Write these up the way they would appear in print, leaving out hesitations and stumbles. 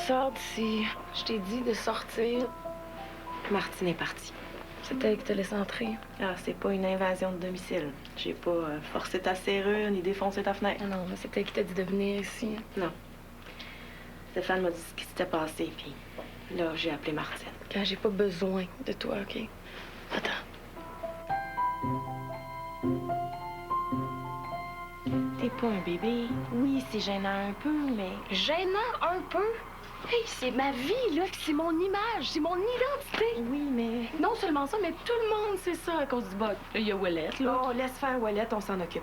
Sors d'ici. Je t'ai dit de sortir. Martine est partie. C'est elle qui t'a laissé entrer. Ah, c'est pas une invasion de domicile. J'ai pas forcé ta serrure ni défoncé ta fenêtre. Ah non, mais c'est elle qui t'a dit de venir ici. Non. Stéphane m'a dit ce qui s'était passé, puis là, j'ai appelé Martine. Quand j'ai pas besoin de toi, OK? Attends. T'es pas un bébé. Oui, c'est gênant un peu, mais... Gênant un peu? Hey, c'est ma vie, là, c'est mon image, c'est mon identité. Oui, mais... Non seulement ça, mais tout le monde sait ça à cause du bug. Là, il y a Ouellette, là. Oh, laisse faire Ouellette, on s'en occupe.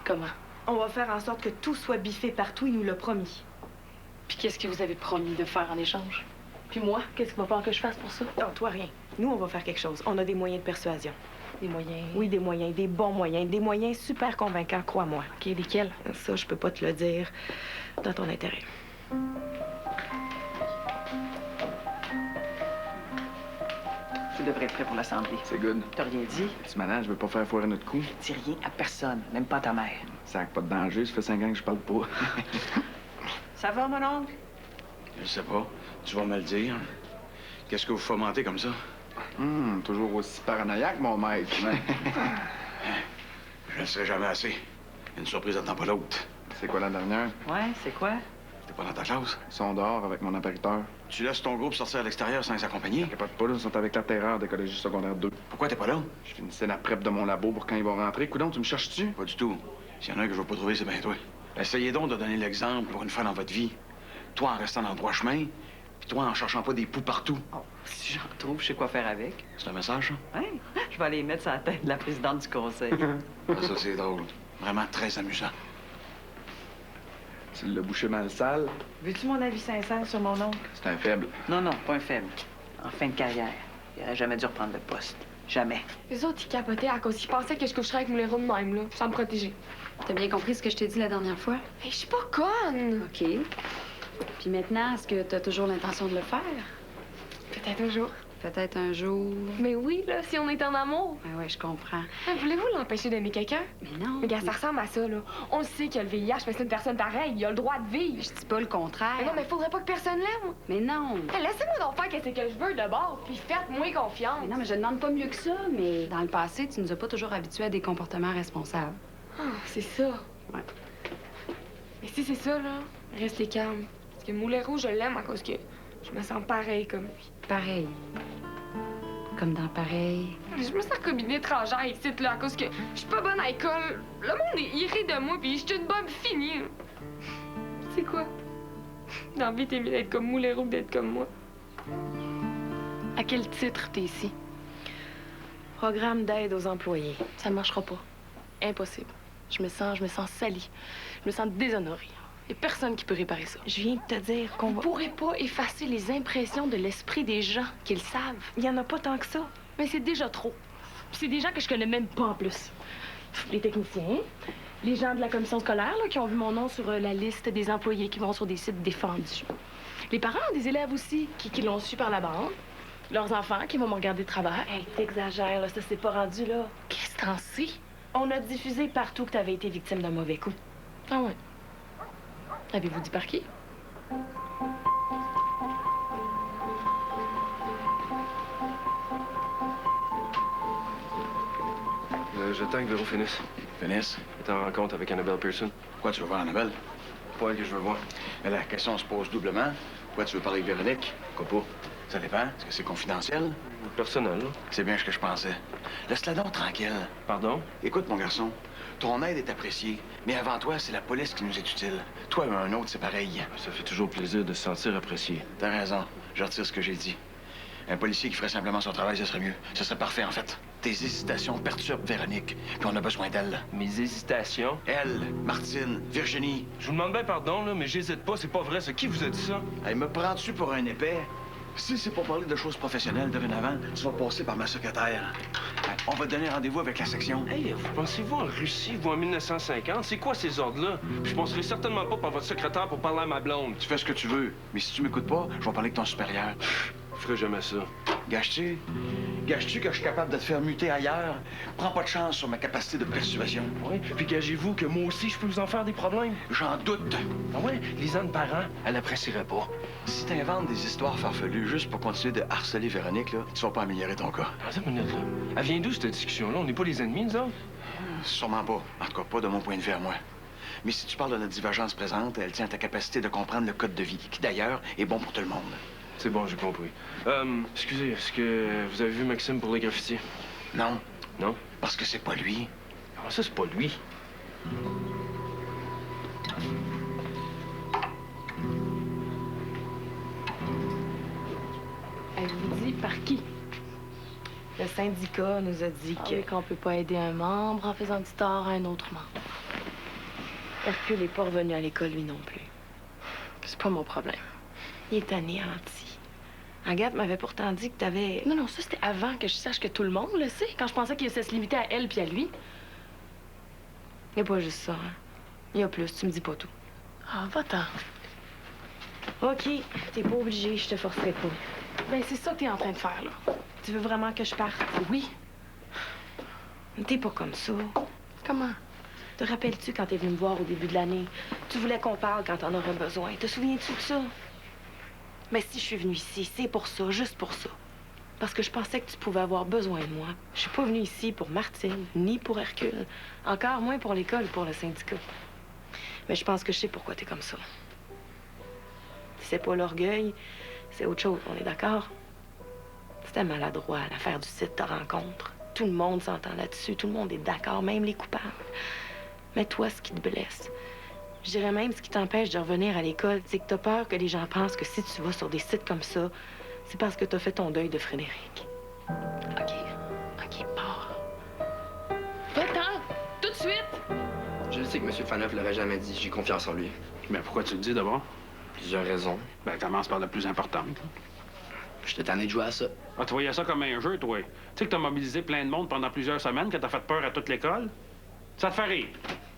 Comment? On va faire en sorte que tout soit biffé partout, il nous l'a promis. Puis qu'est-ce que vous avez promis de faire en échange? Puis moi, qu'est-ce qu'il va falloir que je fasse pour ça? Non, toi, rien. Nous, on va faire quelque chose. On a des moyens de persuasion. Des moyens? Oui, des moyens, des bons moyens, des moyens super convaincants, crois-moi. OK, lesquels? Ça, je peux pas te le dire dans ton intérêt. Tu devrais être prêt pour l'Assemblée. C'est good. T'as rien dit? Tu m'adaptes, je veux pas faire foirer notre coup. Dis rien à personne, même pas à ta mère. Sac, pas de danger, ça fait 5 ans que je parle pas. Ça va, mon oncle? Je sais pas. Tu vas me le dire. Qu'est-ce que vous fomentez comme ça? Toujours aussi paranoïaque, mon maître. Je ne serai jamais assez. Une surprise n'attend pas l'autre. C'est quoi la dernière? Ouais, c'est quoi? T'es pas dans ta classe? Ils sont dehors avec mon appariteur. Tu laisses ton groupe sortir à l'extérieur sans les accompagner? Capote pas, là, ils sont avec la terreur d'écologie secondaire 2. Pourquoi t'es pas là? Je finissais la prep de mon labo pour quand ils vont rentrer. Coudonc, tu me cherches-tu? Pas du tout. S'il y en a un que je veux pas trouver, c'est bien toi. Essayez donc de donner l'exemple pour une fois dans votre vie. Toi en restant dans le droit chemin, puis toi en cherchant pas des poux partout. Oh, si j'en trouve, je sais quoi faire avec. C'est un message, ça? Ouais, je vais aller mettre sur la tête de la présidente du conseil. Ça, c'est drôle. Vraiment très amusant. Tu l'as bouché mal sale. Veux-tu mon avis sincère sur mon oncle? C'est un faible. Non, non, pas un faible. En fin de carrière, il aurait jamais dû reprendre le poste. Jamais. Les autres, ils capotaient à cause qu'ils pensaient que je coucherais avec Mouleron de même, là, sans me protéger. T'as bien compris ce que je t'ai dit la dernière fois? Hey, je suis pas conne! OK. Puis maintenant, est-ce que t'as toujours l'intention de le faire? Peut-être un jour. Peut-être un jour. Mais oui, là, si on est en amour. Ah ouais, je comprends. Voulez-vous l'empêcher d'aimer quelqu'un? Mais non. Mais gars, ça ressemble à ça, là. On le sait qu'il y a le VIH, mais c'est une personne pareille. Il a le droit de vivre. Je dis pas le contraire. Mais non, mais faudrait pas que personne l'aime. Mais non. Hey, laissez-moi donc faire qu'est-ce que je veux de bord, puis faites-moi confiance. Mais non, mais je demande pas mieux que ça, mais dans le passé, tu nous as pas toujours habitués à des comportements responsables. Ah, c'est ça. Ouais. Mais si c'est ça, là, restez calme. Parce que Mouleron, je l'aime à cause que je me sens pareil comme lui. Pareil. Comme dans pareil. Je me sens comme une étrangère ici, là, à cause que je suis pas bonne à l'école. Le monde est irré de moi, puis je suis une bonne finie. C'est quoi? Dans la vie, t'es mieux d'être comme Mouleron que d'être comme moi. À quel titre t'es ici? Programme d'aide aux employés. Ça marchera pas. Impossible. Je me sens salie. Je me sens déshonorée. Il n'y a personne qui peut réparer ça. Je viens de te dire qu'on Vous va... pourrez pas effacer les impressions de l'esprit des gens qu'ils savent. Il y en a pas tant que ça. Mais c'est déjà trop. Puis c'est des gens que je connais même pas en plus. Les techniciens, les gens de la commission scolaire là, qui ont vu mon nom sur la liste des employés qui vont sur des sites défendus. Les parents des élèves aussi qui l'ont su par la bande. Leurs enfants qui vont me regarder de travers. Hey, t'exagères, là. Ça s'est pas rendu, là. Qu'est-ce que t'en sais? On a diffusé partout que t'avais été victime d'un mauvais coup. Ah ouais. Avez-vous dit par qui? J'attends que Véro finisse. Finisse. Elle est en rencontre avec Annabelle Pearson. Pourquoi tu veux voir Annabelle? Pas elle que je veux voir. Mais la question se pose doublement. Pourquoi tu veux parler avec Véronique? Pourquoi pas? Ça dépend. Est-ce que c'est confidentiel? Personnel, là. C'est bien ce que je pensais. Laisse-la donc tranquille. Pardon? Écoute, mon garçon, ton aide est appréciée, mais avant toi, c'est la police qui nous est utile. Toi et un autre, c'est pareil. Ça fait toujours plaisir de se sentir apprécié. T'as raison. Je retire ce que j'ai dit. Un policier qui ferait simplement son travail, ce serait mieux. Ce serait parfait, en fait. Tes hésitations perturbent Véronique, puis on a besoin d'elle. Mes hésitations? Elle, Martine, Virginie. Je vous demande bien pardon, là, mais j'hésite pas, c'est pas vrai. C'est qui vous a dit ça? Elle me prends-tu pour un épais? Si c'est pour parler de choses professionnelles dorénavant, tu vas passer par ma secrétaire. On va te donner rendez-vous avec la section. Hey, vous pensez-vous en Russie, vous, en 1950? C'est quoi ces ordres-là? Puis je passerai certainement pas par votre secrétaire pour parler à ma blonde. Tu fais ce que tu veux, mais si tu m'écoutes pas, je vais parler avec ton supérieur. Je ferai jamais ça. Gâches-tu? Gâches-tu que je suis capable de te faire muter ailleurs? Prends pas de chance sur ma capacité de persuasion. Oui, puis gagez-vous que moi aussi, je peux vous en faire des problèmes. J'en doute. Ah ouais? Lisanne parent, elle apprécierait pas. Si t'inventes des histoires farfelues juste pour continuer de harceler Véronique, là, tu vas pas améliorer ton cas. Attends une minute, là. Elle vient d'où, cette discussion-là? On n'est pas les ennemis, nous autres? Sûrement pas. En tout cas, pas de mon point de vue à moi. Mais si tu parles de notre divergence présente, elle tient à ta capacité de comprendre le code de vie, qui d'ailleurs est bon pour tout le monde. C'est bon, j'ai compris. Excusez, est-ce que vous avez vu Maxime pour les graffitis? Non, Non? parce que c'est pas lui. Ah, ça, c'est pas lui. Avez-vous dit par qui? Le syndicat nous a dit Qu'on peut pas aider un membre en faisant du tort à un autre membre. Hercule n'est pas revenu à l'école, lui non plus. C'est pas mon problème. Il est anéanti. Agathe m'avait pourtant dit que t'avais... Non, ça, c'était avant que je sache que tout le monde le sait. Quand je pensais qu'il se limitait à elle puis à lui. Il n'y a pas juste ça, hein. Il y a plus, tu me dis pas tout. Ah, va-t'en. OK, t'es pas obligé, je te forcerai pas. Ben, c'est ça que t'es en train de faire, là. Tu veux vraiment que je parte? Oui. T'es pas comme ça. Comment? Te rappelles-tu quand t'es venu me voir au début de l'année? Tu voulais qu'on parle quand t'en aurais besoin. Te souviens-tu de ça? Mais si je suis venue ici, c'est pour ça, juste pour ça. Parce que je pensais que tu pouvais avoir besoin de moi. Je suis pas venue ici pour Martine, ni pour Hercule. Encore moins pour l'école ou pour le syndicat. Mais je pense que je sais pourquoi t'es comme ça. C'est pas l'orgueil, c'est autre chose, on est d'accord? C'était maladroit, l'affaire du site de rencontre. Tout le monde s'entend là-dessus, tout le monde est d'accord, même les coupables. Mais toi, ce qui te blesse, je dirais même ce qui t'empêche de revenir à l'école, c'est que t'as peur que les gens pensent que si tu vas sur des sites comme ça, c'est parce que t'as fait ton deuil de Frédéric. OK, pars. Va-t'en! Tout de suite! Je sais que M. Faneuf l'aurait jamais dit. J'ai confiance en lui. Ben, pourquoi tu le dis d'abord? Plusieurs raisons. Ben, commence par la plus importante. J'étais tanné de jouer à ça. Ah, tu voyais ça comme un jeu, toi? Tu sais que t'as mobilisé plein de monde pendant plusieurs semaines, que t'as fait peur à toute l'école? Ça te fait rire?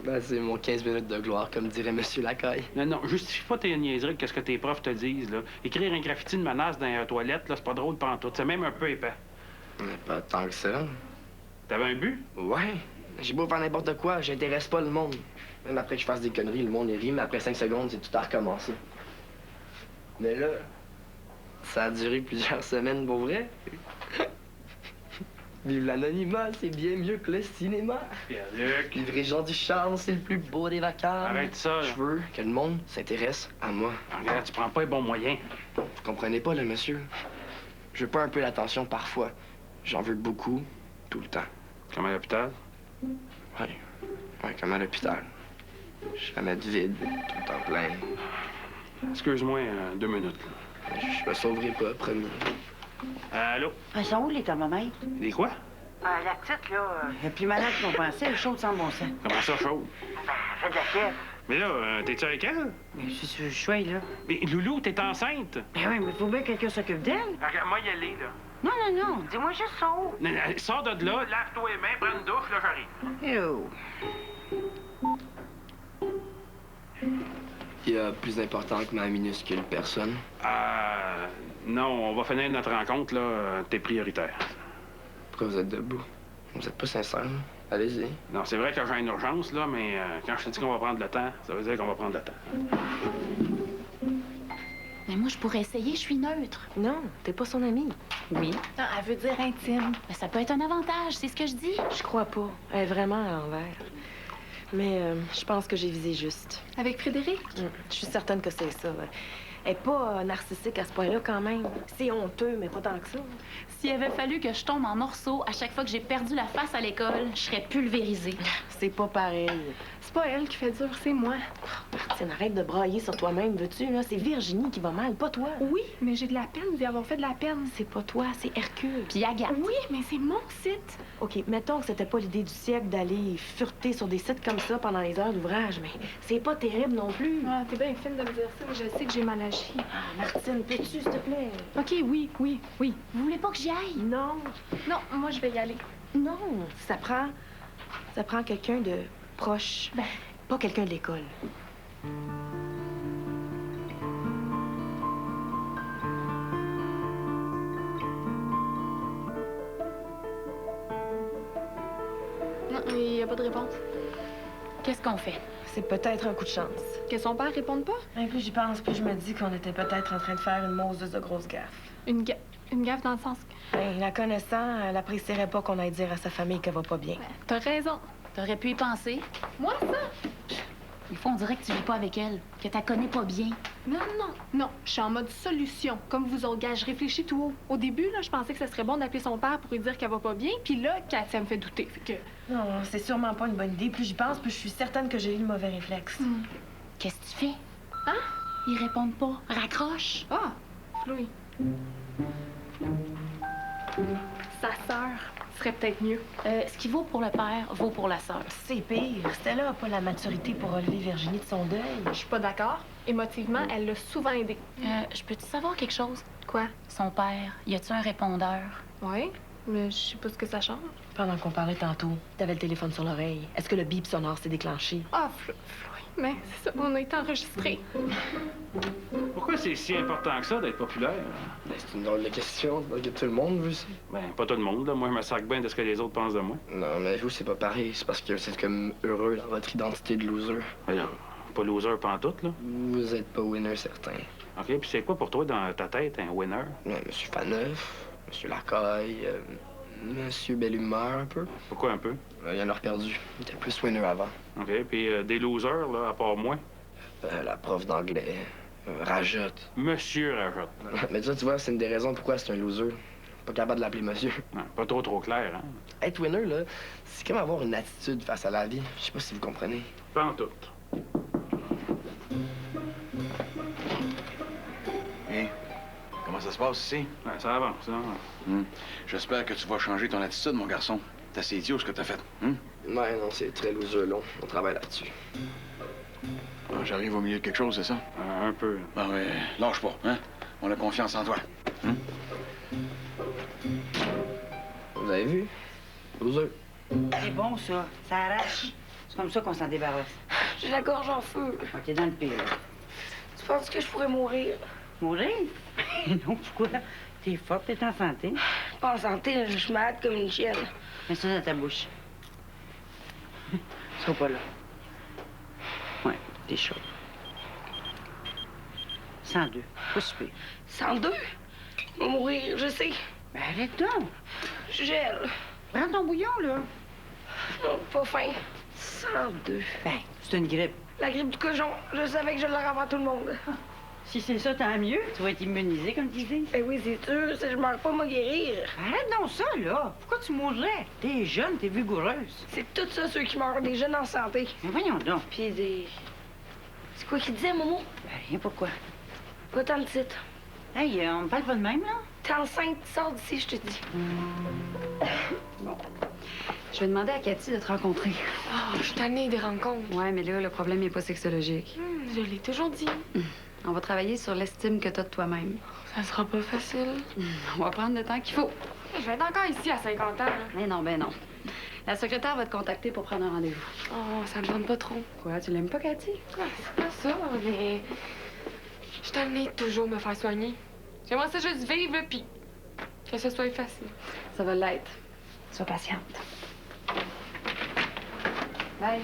Ben, c'est mon 15 minutes de gloire, comme dirait M. Lacaille. Non, justifie pas tes niaiseries qu'est-ce que tes profs te disent, là. Écrire un graffiti de menace dans les toilettes, là, c'est pas drôle pantoute. C'est même un peu épais. Mais pas tant que ça. T'avais un but? Ouais. J'ai beau faire n'importe quoi, j'intéresse pas le monde. Même après que je fasse des conneries, le monde les rit, mais après 5 secondes, c'est tout à recommencer. Mais là, ça a duré plusieurs semaines pour vrai. Vive l'anonymat, c'est bien mieux que le cinéma. Pierre-Luc. Livrer Jean Ducharme, c'est le plus beau des vacances. Arrête ça, là. Je veux que le monde s'intéresse à moi. Regarde, tu prends pas les bons moyens. Vous comprenez pas, le monsieur? Je veux pas un peu l'attention parfois. J'en veux beaucoup, tout le temps. Comme à l'hôpital? Oui. Ouais, comme à l'hôpital. Jamais de vide, tout le temps plein. Excuse-moi, 2 minutes. Je me sauverai pas, promis. Allô? Elles sont où, les thermomètres? Des quoi? La petite, là, elle est plus malade qu'on pensait. Elle est chaude sans bon sens. Comment ça, chaud? Fais de la fièvre. Mais là, t'es-tu avec elle? Mais si tu veux, je suis là. Mais Loulou, t'es enceinte? Ben oui, mais faut bien que quelqu'un s'occupe d'elle. Regarde-moi y aller, là. Non. Dis-moi juste ça où. Non, sors de là, lave-toi les mains, prends une douche, là, j'arrive. Yo. Il y a plus important que ma minuscule personne. Non, on va finir notre rencontre, là. T'es prioritaire. Pourquoi vous êtes debout? Vous êtes pas sincère? Allez-y. Non, c'est vrai que j'ai une urgence, là, mais quand je te dis qu'on va prendre le temps, ça veut dire qu'on va prendre le temps. Mais moi, je pourrais essayer, je suis neutre. Non, t'es pas son amie. Oui. Ah, elle veut dire intime. Mais ça peut être un avantage, c'est ce que je dis. Je crois pas. Elle est vraiment à l'envers. Mais je pense que j'ai visé juste. Avec Frédéric? Je suis certaine que c'est ça. Elle est pas narcissique à ce point-là, quand même. C'est honteux, mais pas tant que ça. S'il avait fallu que je tombe en morceaux à chaque fois que j'ai perdu la face à l'école, je serais pulvérisée. C'est pas pareil. C'est pas elle qui fait dur, c'est moi. Martine, arrête de brailler sur toi-même, veux-tu? Là? C'est Virginie qui va mal, pas toi. Oui, mais j'ai de la peine d'y avoir fait de la peine. C'est pas toi, c'est Hercule. Puis Agathe. Oui, mais c'est mon site. OK, mettons que c'était pas l'idée du siècle d'aller fureter sur des sites comme ça pendant les heures d'ouvrage, mais c'est pas terrible non plus. Ah, t'es bien fine de me dire ça, mais je sais que j'ai mal agi. Ah, Martine, peux-tu, s'il te plaît? OK, oui. Vous voulez pas que j'y aille? Non. Non, moi, je vais y aller. Non, ça prend quelqu'un de proche. Ben. Pas quelqu'un de l'école. pas de réponse? Qu'est-ce qu'on fait? C'est peut-être un coup de chance. Que son père réponde pas? Et plus j'y pense, plus je me dis qu'on était peut-être en train de faire une mauvaise de grosse gaffe. Une gaffe dans le sens que... Ben, la connaissant, elle apprécierait pas qu'on aille dire à sa famille qu'elle va pas bien. T'as raison. T'aurais pu y penser. Moi, ça? Des fois, on dirait que tu vis pas avec elle, que t'as connais pas bien. Non. Je suis en mode solution. Comme vous autres gars, je réfléchis tout haut. Au début, là, je pensais que ce serait bon d'appeler son père pour lui dire qu'elle va pas bien. Puis là, Katia me fait douter. Fait que... Non, c'est sûrement pas une bonne idée. Plus j'y pense, plus je suis certaine que j'ai eu le mauvais réflexe. Qu'est-ce que tu fais? Hein? Ils répondent pas. Raccroche. Ah, Chloé. Sa sœur serait peut-être mieux. Ce qui vaut pour le père, vaut pour la sœur. C'est pire. Stella n'a pas la maturité pour relever Virginie de son deuil. Je suis pas d'accord. Émotivement, elle l'a souvent aidé. Je peux-tu savoir quelque chose? Quoi? Son père, y a-tu un répondeur? Oui, mais je sais pas ce que ça change. Pendant qu'on parlait tantôt, t'avais le téléphone sur l'oreille. Est-ce que le bip sonore s'est déclenché? Ah, Chloé, mais c'est ça, on a été enregistrés. Pourquoi c'est si important que ça d'être populaire? Ben, c'est une drôle de question. Que tout le monde veut ça. Ben, pas tout le monde, là. Moi, je me sac bien de ce que les autres pensent de moi. Non, mais vous, c'est pas pareil. C'est parce que vous êtes comme heureux dans votre identité de loser. Alors, pas loser pantoute, là. Vous êtes pas winner certain. OK, puis c'est quoi pour toi, dans ta tête, un winner? Monsieur Faneuf, Monsieur Lacaille, Monsieur Belle Humeur, un peu. Pourquoi un peu? Il y en a perdu. Il était plus winner avant. OK, puis des losers, là, à part moi? La prof d'anglais, Rajotte. Monsieur Rajotte. Mais ça, tu vois, c'est une des raisons pourquoi c'est un loser. Pas capable de l'appeler monsieur. Non, pas trop clair, hein? Être winner, là, c'est comme avoir une attitude face à la vie. Je sais pas si vous comprenez. Pantoute. Hey, comment ça se passe ici? Ouais, ça avance, hein? J'espère que tu vas changer ton attitude, mon garçon. T'es assez idiot ce que t'as fait. Ouais, non, c'est très loser long. On travaille là-dessus. Ah, j'arrive au milieu de quelque chose, c'est ça? Un peu. Ah ouais, lâche pas, hein? On a confiance en toi. Vous avez vu? Loser. C'est bon, ça. Ça arrache. C'est comme ça qu'on s'en débarrasse. J'ai la gorge en feu. OK, t'es dans le pire. Tu penses que je pourrais mourir? Mourir? Non, pourquoi? T'es forte, t'es en santé. Pas en santé, je suis malade comme une chienne. Mets ça dans ta bouche. Sois pas là. Ouais, t'es chaud. 102. Pas super. 102? Je vais mourir, je sais. Ben arrête donc. Je gèle. Prends ton bouillon, là. Non, pas faim. 102. Ben, c'est une grippe. La grippe du cochon, je savais que je l'aurais avant tout le monde. Si c'est ça, tant mieux. Tu vas être immunisé, comme tu dis. Eh oui, c'est sûr. Si je meurs pas, moi guérir. Arrête donc ça, là. Pourquoi tu mourrais? T'es jeune, t'es vigoureuse. C'est tout ça, ceux qui meurent, des jeunes en santé. Mais voyons donc. Puis des... C'est quoi qu'il disait, Momo? Ben, rien, pourquoi? Pas tant de titres. Hey, on me parle pas de même, là? T'es enceinte, sors d'ici, je te dis. Bon. Je vais demander à Cathy de te rencontrer. Oh, je suis tannée des rencontres. Ouais, mais là, le problème n'est pas sexologique. Je l'ai toujours dit. On va travailler sur l'estime que t'as de toi-même. Ça sera pas facile. On va prendre le temps qu'il faut. Je vais être encore ici à 50 ans. Là. Mais non, ben non. La secrétaire va te contacter pour prendre un rendez-vous. Oh, ça me donne pas trop. Quoi, tu l'aimes pas, Cathy? Quoi, c'est pas ça, mais... Je suis tannée de toujours me faire soigner. J'aimerais ça juste vivre, puis que ce soit facile. Ça va l'être. Sois patiente. Bye.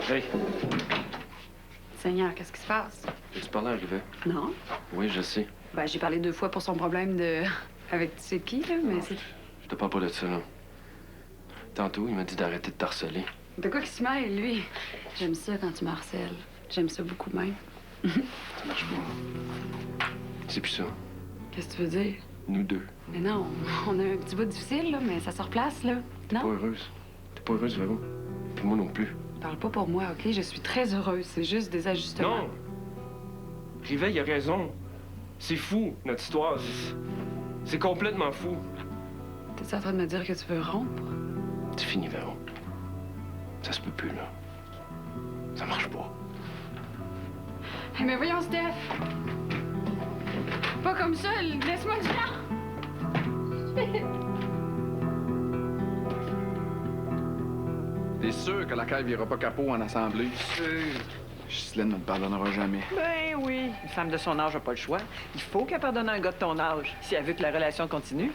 Hey, Seigneur, qu'est-ce qui se passe? tu parles à Rivet? Non? Oui, je sais. Ben, j'ai parlé 2 fois pour son problème de... avec tu sais qui, là, mais c'est... Je te parle pas de ça, là. Tantôt, il m'a dit d'arrêter de t'harceler. De quoi qu'il se mêle, lui? J'aime ça quand tu me harcèles. J'aime ça beaucoup même. Ça marche pas. C'est plus ça. Qu'est-ce que tu veux dire? Nous deux. Mais non, on a un petit bout difficile, là, mais ça se replace, là. T'es pas Non? heureuse. T'es pas heureuse, Véro. Puis moi non plus. Parle pas pour moi, OK? Je suis très heureuse. C'est juste des ajustements. Non! Rivet, il a raison. C'est fou, notre histoire. C'est complètement fou. T'es en train de me dire que tu veux rompre? C'est fini, Véro. Ça se peut plus, là. Ça marche pas. Hey, mais voyons, Steph! Pas comme ça, laisse-moi du temps! T'es sûr que la caille vira pas capot en assemblée? Sûr. Ghislaine ne me pardonnera jamais. Ben oui. Une femme de son âge n'a pas le choix. Il faut qu'elle pardonne un gars de ton âge si elle veut que la relation continue.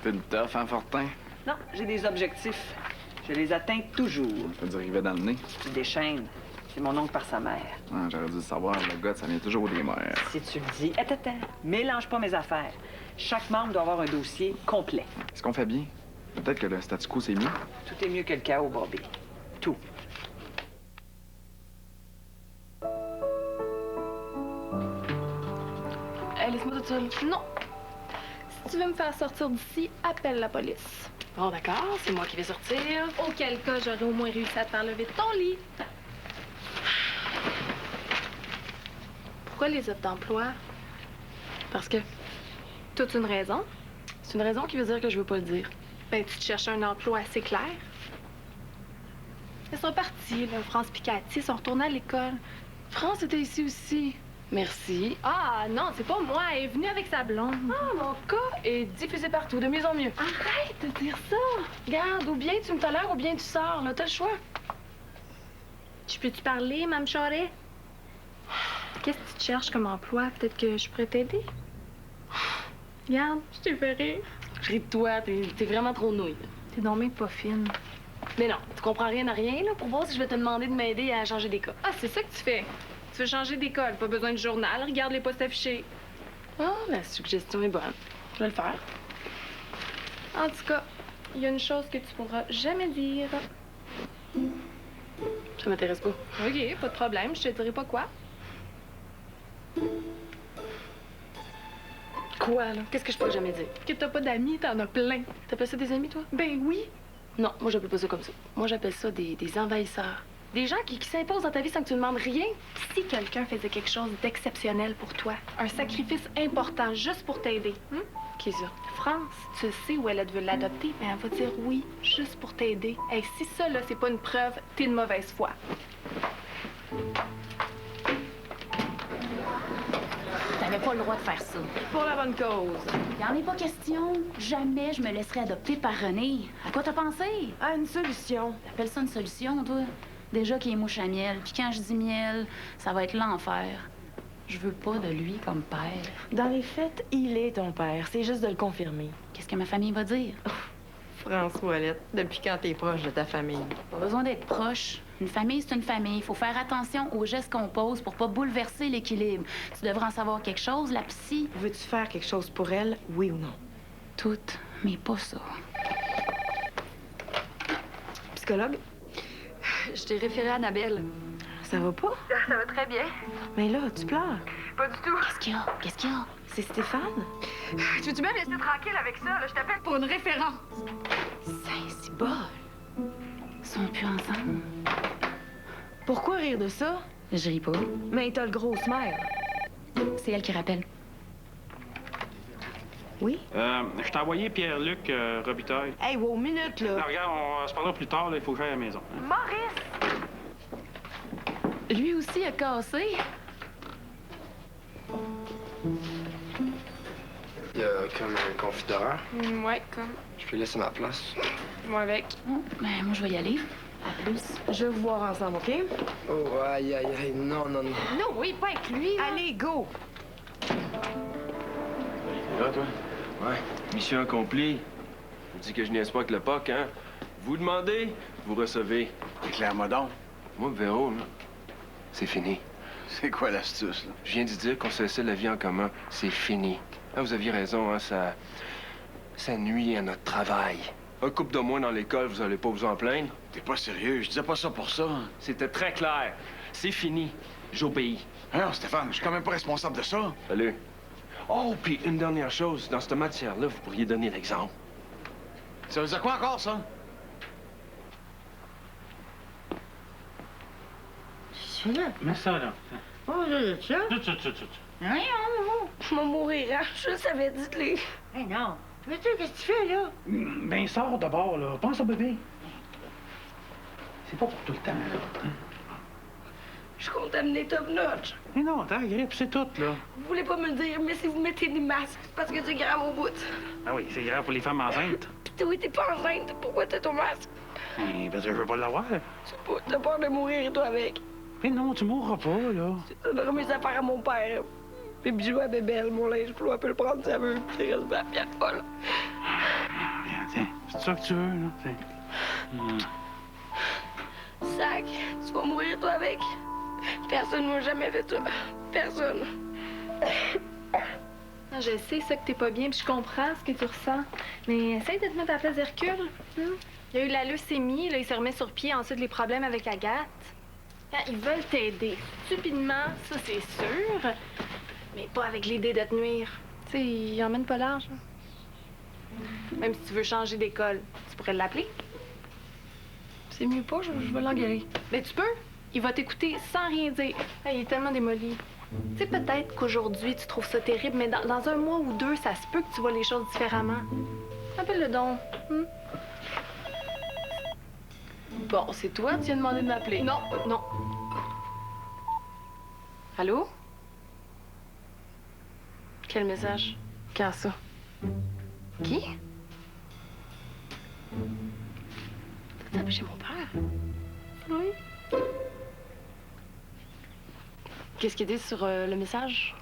T'es une tough, hein, Fortin? Non, j'ai des objectifs. Je les atteins toujours. Je veux dire, rivet dans le nez. Des chaînes. C'est mon oncle par sa mère. Ah, j'aurais dû le savoir, le gars, ça vient toujours des mères. Si tu le dis, attends, mélange pas mes affaires. Chaque membre doit avoir un dossier complet. Est-ce qu'on fait bien? Peut-être que le statu quo, c'est mieux. Tout est mieux que le chaos, Bobby. Tout. Hey, laisse-moi toute seule. Non. Si tu veux me faire sortir d'ici, appelle la police. Bon, d'accord, c'est moi qui vais sortir. Auquel cas, j'aurais au moins réussi à te faire lever de ton lit. Pourquoi les offres d'emploi? Parce que Toute une raison? c'est une raison qui veut dire que je veux pas le dire. Ben, tu te cherches un emploi assez clair. Ils sont partis, là. France Picati, ils sont retournés à l'école. France était ici aussi. Merci. Ah, non, c'est pas moi. Elle est venue avec sa blonde. Ah, mon cas est diffusé partout, de mieux en mieux. Arrête de dire ça! Regarde, ou bien tu me tolères, ou bien tu sors, là. T'as le choix. Je peux-tu parler, Mme Charest? Qu'est-ce que tu cherches comme emploi? Peut-être que je pourrais t'aider? Regarde, je t'ai fait rire. Je ris de toi, t'es vraiment trop nouille. T'es donc même pas fine. Mais non, tu comprends rien à rien, là, pour voir si je vais te demander de m'aider à changer d'école. Ah, c'est ça que tu fais. Tu veux changer d'école, pas besoin de journal. Regarde les postes affichés. Ah, la suggestion est bonne. Je vais le faire. En tout cas, il y a une chose que tu pourras jamais dire. Ça m'intéresse pas. OK, pas de problème. Je te dirai pas quoi. Quoi, là? Qu'est-ce que je pourrais jamais dire? Que t'as pas d'amis, t'en as plein. T'appelles ça des amis, toi? Ben oui. Non, moi, j'appelle pas ça comme ça. Moi, j'appelle ça des envahisseurs. Des gens qui s'imposent dans ta vie sans que tu demandes rien. Si quelqu'un faisait quelque chose d'exceptionnel pour toi, un sacrifice important juste pour t'aider, Qui est ça? France, tu sais où elle veut l'adopter, mais elle va dire oui, juste pour t'aider. Et si ça, là, c'est pas une preuve, t'es de mauvaise foi. T'avais pas le droit de faire ça. Pour la bonne cause. Y en est pas question. Jamais je me laisserai adopter par René. À quoi t'as pensé? Ah, une solution. T'appelles ça une solution, toi? Déjà qu'il est mouche à miel. Puis quand je dis miel, ça va être l'enfer. Je veux pas de lui comme père. Dans les faits, il est ton père. C'est juste de le confirmer. Qu'est-ce que ma famille va dire? François-Lette, depuis quand t'es proche de ta famille? Pas besoin d'être proche. Une famille, c'est une famille. Il faut faire attention aux gestes qu'on pose pour pas bouleverser l'équilibre. Tu devrais en savoir quelque chose, la psy. Veux-tu faire quelque chose pour elle, oui ou non? Tout, mais pas ça. Psychologue? Je t'ai référé à Annabelle. Ça va pas? Ça va très bien. Mais là, tu pleures. Pas du tout. Qu'est-ce qu'il y a? Qu'est-ce qu'il y a? C'est Stéphane? Tu veux-tu bien me laisser tranquille avec ça? Là? Je t'appelle pour une référence. Saint-Cybole. Ils sont plus ensemble. Pourquoi rire de ça? Je ris pas. Mais t'as le grosse mère. C'est elle qui rappelle. Oui? Je t'ai envoyé Pierre-Luc Robitaille. Hey, wow, minute, là. Non, regarde, on se parlera plus tard, là. Il faut que j'aille à la maison. Maurice! Lui aussi a cassé. Il y a comme un confideur. Ouais, comme. Je peux laisser ma place. Moi avec. Ben, moi, je vais y aller. À plus. Je vais vous voir ensemble, OK? Oh, aïe, aïe, aïe. Non, non, non. Non, oui, pas avec lui. Allez, go! Là, toi? Ouais. Mission accomplie. Je vous dis que je niaise pas avec le POC, hein? Vous demandez, vous recevez. Éclaire-moi donc. Moi, Véro, là, c'est fini. C'est quoi l'astuce, là? Je viens de dire qu'on se laissait la vie en commun. C'est fini. Ah, vous aviez raison, hein? Ça nuit à notre travail. Un couple de moins dans l'école, vous allez pas vous en plaindre? T'es pas sérieux, je disais pas ça pour ça. C'était très clair. C'est fini. J'obéis. Non, Stéphane, je suis quand même pas responsable de ça. Salut. Oh, puis une dernière chose. Dans cette matière-là, vous pourriez donner l'exemple. Ça veut dire quoi encore, ça? Mets ça, là. Oh, là, ça? Tout. Rien, non. Je vais mourir, hein? Je le savais, dites-le. Hey, non. Mais tu qu'est-ce que tu fais, là? Ben, sors d'abord, là. Pense au bébé. C'est pas pour tout le temps, là. Je suis contaminée top notch. Mais non, t'as la grippe, c'est tout, là. Vous voulez pas me le dire, mais si vous mettez des masques, c'est parce que c'est grave au bout. Ah oui, c'est grave pour les femmes enceintes. Pis toi, t'es pas enceinte. Pourquoi t'as ton masque? Ben, parce que je veux pas l'avoir. T'as peur de mourir, toi, avec. Mais non, tu mourras pas, là. Je donnerai mes affaires à mon père. Mes bijoux à bébelle, mon linge, je peux le prendre si elle veut. Puis le reste de la pièce folle. C'est ça que tu veux, là? Sac, tu vas mourir, toi, avec. Personne ne m'a jamais fait ça. Personne. Ah, je sais ça que t'es pas bien, puis je comprends ce que tu ressens. Mais essaye de te mettre à la place d'Hercule. Il a eu la leucémie, là, il se remet sur pied, ensuite les problèmes avec Agathe. Ah, ils veulent t'aider. Stupidement, ça c'est sûr. Mais pas avec l'idée de te nuire. Tu sais, il emmène pas large. Même si tu veux changer d'école, tu pourrais l'appeler. C'est mieux pas, je vais l'engueuler. Mais tu peux. Il va t'écouter sans rien dire. Ah, il est tellement démoli. Tu sais, peut-être qu'aujourd'hui, tu trouves ça terrible, mais dans un mois ou deux, ça se peut que tu vois les choses différemment. Appelle-le donc. Bon, c'est toi, tu viens demander de m'appeler. Non, non. Allô? Quel message? Quand ça? Qui? T'as tapé chez mon père? Oui. Qu'est-ce qu'il dit sur le message?